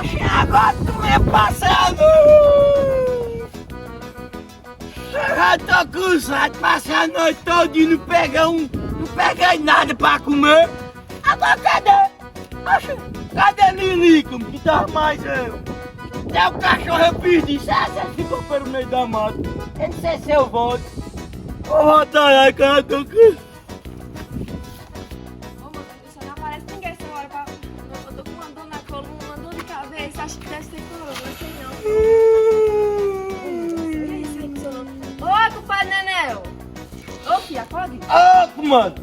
Oxe, agora tu me passando! Eu já tô cansado, passei a noite toda e não peguei nada pra comer. Agora cadê? Oxe, cadê Lilico que tá mais eu? Até o cachorro eu pedi, você ficou pelo meio da mata. Eu não sei se eu volto. Vou voltar aí, cara, eu tô cansado. Ô, meu Deus, só não aparece ninguém essa hora pra... Eu tô com uma dor na coluna, uma dor de cabeça. Acho que deve ser corona, não sei não. Ô, compadre Nenel! Ô, filha, acorde. Ô, comando!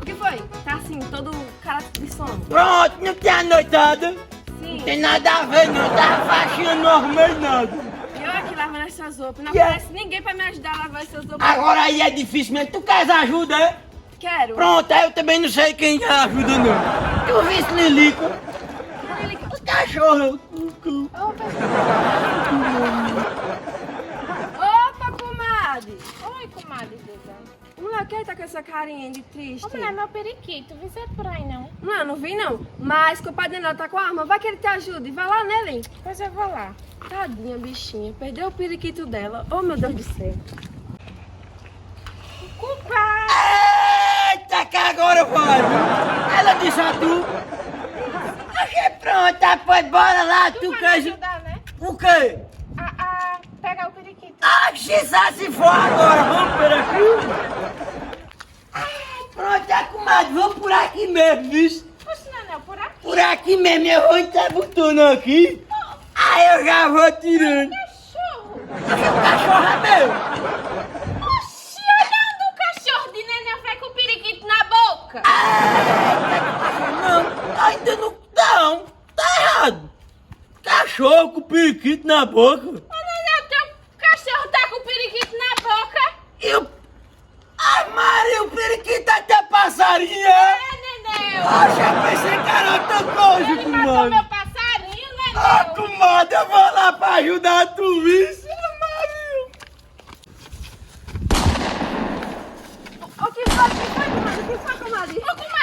O que foi? Tá assim, todo cara de sono. Pronto, não tem anoitada. Sim. Não tem nada a ver, não. Tava faxinando, não arrumei nada. Eu aqui lavando essas roupas. Não Yeah. aparece ninguém pra me ajudar a lavar essas roupas. Agora aí é difícil mesmo. Tu queres ajuda, é? Quero. Pronto, aí eu também não sei quem ajuda, não. Tu viste Lilico? O cachorro. Opa, comadre. Oi, comadre Duda. Mulher, quem tá com essa carinha de triste? Ô, mulher, meu periquito, vi você por aí, não? Não, eu não vi não. Mas o compadre Nenel tá com a arma. Vai que ele te ajude. Vai lá nele. Pois eu vou lá. Tadinha, bichinha. Perdeu o periquito dela. Oh, meu Deus do céu. Culpa! Eita, que agora vai, viu? Ela disse a tu. Achei pronta, pois bora lá, tu Vai me queres... ajudar, né? O quê? A pegar o periquito. Oxi, só se for agora, vamos por aqui. Ai, pronto, é comadre, vamos por aqui mesmo, viu? Poxa, Nenel, por aqui. Por aqui mesmo, eu vou entrar botando aqui. Aí eu já vou tirando. Cachorro! O cachorro é meu. Oxi, olhando o cachorro de Nenel vai com o periquito na boca. Não, ainda não, tá errado. Cachorro com periquito na boca. Ô, Nenel, teu cachorro tá com o periquito na boca? Eu... Ai, Maria, o periquito até passarinho, É, é? Nenel. Oxe, eu pensei que era outra coisa, Ele matou comadre. meu passarinho, Ah, Nenel. comadre, eu vou lá pra ajudar tu, viu? Maria. O que foi, comadre? O que foi, comadre? Ô, comadre,